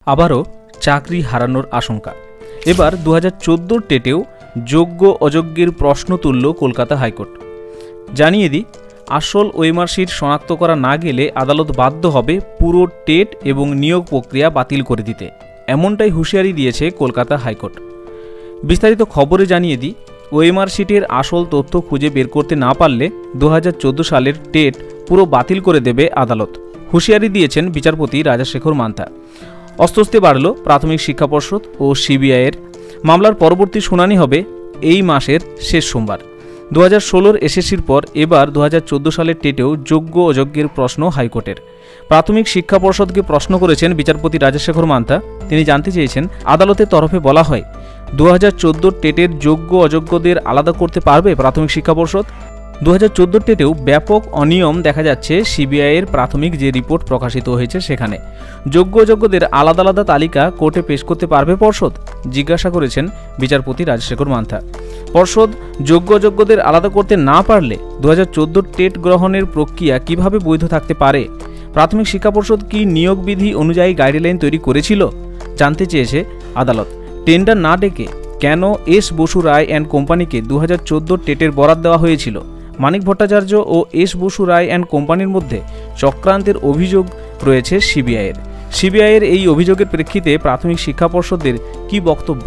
আবারও চাকরি হারানোর আশঙ্কা। এবার 2014 টেটেও যোগ্য অযোগ্যের প্রশ্ন তুলল কলকাতা হাইকোর্ট। জানিয়ে দিই, আসল ওএমআর শিট শনাক্ত করা না গেলে আদালত বাধ্য হবে পুরো টেট এবং নিয়োগ প্রক্রিয়া বাতিল করে দিতে, এমনটাই হুঁশিয়ারি দিয়েছে কলকাতা হাইকোর্ট। বিস্তারিত খবরে জানিয়ে দিই, ওএমআর শিটের আসল তথ্য খুঁজে বের করতে না পারলে 2014 সালের টেট পুরো বাতিল করে দেবে আদালত, হুঁশিয়ারি দিয়েছেন বিচারপতি রাজাশেখর মান্থা। অস্বস্তি বাড়ল প্রাথমিক শিক্ষা পর্ষদ ও সিবিআইয়ের। মামলার পরবর্তী শুনানি হবে এই মাসের শেষ সোমবার। 2016 এসএসসির পর এবার 2014 সালের টেটেও যোগ্য অযোগ্যের প্রশ্ন হাইকোর্টের। প্রাথমিক শিক্ষা পর্ষদকে প্রশ্ন করেছেন বিচারপতি রাজাশেখর মান্থা। তিনি জানতে চেয়েছেন, আদালতের তরফে বলা হয় 2014 টেটের যোগ্য অযোগ্যদের আলাদা করতে পারবে প্রাথমিক শিক্ষা পর্ষদ? 2014 টেটেও ব্যাপক অনিয়ম দেখা যাচ্ছে সিবিআইয়ের প্রাথমিক যে রিপোর্ট প্রকাশিত হয়েছে সেখানে। যোগ্য অযোগ্যদের আলাদা আলাদা তালিকা কোর্টে পেশ করতে পারবে পর্ষদ? জিজ্ঞাসা করেছেন বিচারপতি রাজশেখর মান্থা। পর্ষদ যোগ্য অযোগ্যদের আলাদা করতে না পারলে 2014 টেট গ্রহণের প্রক্রিয়া কিভাবে বৈধ থাকতে পারে? প্রাথমিক শিক্ষা পর্ষদ কি নিয়োগ বিধি অনুযায়ী গাইডলাইন তৈরি করেছিল? জানতে চেয়েছে আদালত। টেন্ডার না ডেকে কেন এস বসু রায় অ্যান্ড কোম্পানিকে 2014 টেটের বরাদ দেওয়া হয়েছিল? মানিক ভট্টাচার্য ও এস বসু রায় অ্যান্ড কোম্পানির মধ্যে চক্রান্তের অভিযোগ রয়েছে সিবিআইয়ের এই অভিযোগের প্রেক্ষিতে প্রাথমিক শিক্ষা পর্ষদের কি বক্তব্য?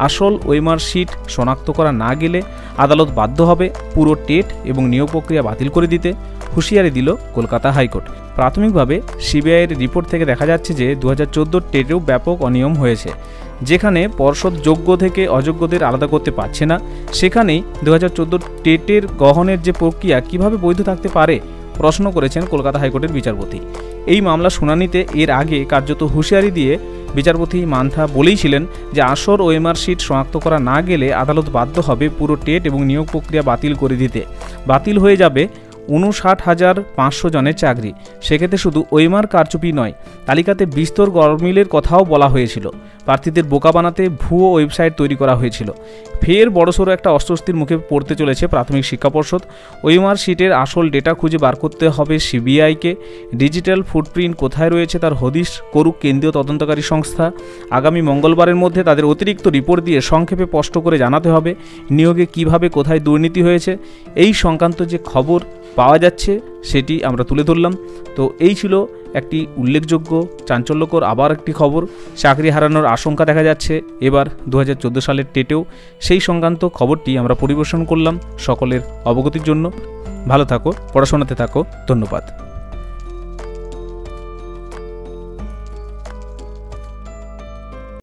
আসল ওএমআর শিট শনাক্ত করা না গেলে আদালত বাধ্য হবে পুরো টেট এবং নিয়োগ প্রক্রিয়া বাতিল করে দিতে, হুঁশিয়ারি দিল কলকাতা হাইকোর্ট। প্রাথমিকভাবে সিবিআইয়ের রিপোর্ট থেকে দেখা যাচ্ছে যে 2014 টেটেও ব্যাপক অনিয়ম হয়েছে। যেখানে পর্ষদ যোগ্য থেকে অযোগ্যদের আলাদা করতে পারছে না, সেখানেই 2014 টেটের গ্রহণের যে প্রক্রিয়া কিভাবে বৈধ থাকতে পারে প্রশ্ন করেছেন কলকাতা হাইকোর্টের বিচারপতি। এই মামলা শুনানিতে এর আগে কার্যত হুঁশিয়ারি দিয়ে বিচারপতি মান্থা বলেইছিলেন যে আসল ওএমআর শিট শনাক্ত করা না গেলে আদালত বাধ্য হবে পুরো টেট এবং নিয়োগ প্রক্রিয়া বাতিল করে দিতে। বাতিল হয়ে যাবে 59,500 জনের চাকরি। সেক্ষেত্রে শুধু ওএমআর কারচুপি নয়, তালিকাতে বিস্তর গরমিলের কথাও বলা হয়েছিল। প্রার্থীদের বোকা বানাতে ভুয়ো ওয়েবসাইট তৈরি করা হয়েছিল। ফের বড়সড় একটা অস্বস্তির মুখে পড়তে চলেছে প্রাথমিক শিক্ষা পর্ষদ। ওএমআর শিটের আসল ডেটা খুঁজে বার করতে হবে সিবিআইকে। ডিজিটাল ফুটপ্রিন্ট কোথায় রয়েছে তার হদিশ করুক কেন্দ্রীয় তদন্তকারী সংস্থা। আগামী মঙ্গলবারের মধ্যে তাদের অতিরিক্ত রিপোর্ট দিয়ে সংক্ষেপে স্পষ্ট করে জানাতে হবে নিয়োগে কিভাবে কোথায় দুর্নীতি হয়েছে। এই সংক্রান্ত যে খবর পাওয়া যাচ্ছে সেটি আমরা তুলে ধরলাম। তো এই ছিল একটি উল্লেখযোগ্য চাঞ্চল্যকর আবার একটি খবর। চাকরি হারানোর আশঙ্কা দেখা যাচ্ছে এবার 2014 সালের টেটেও। সেই সংক্রান্ত খবরটি আমরা পরিবেশন করলাম সকলের অবগতির জন্য। ভালো থাকো, পড়াশোনাতে থাকো। ধন্যবাদ।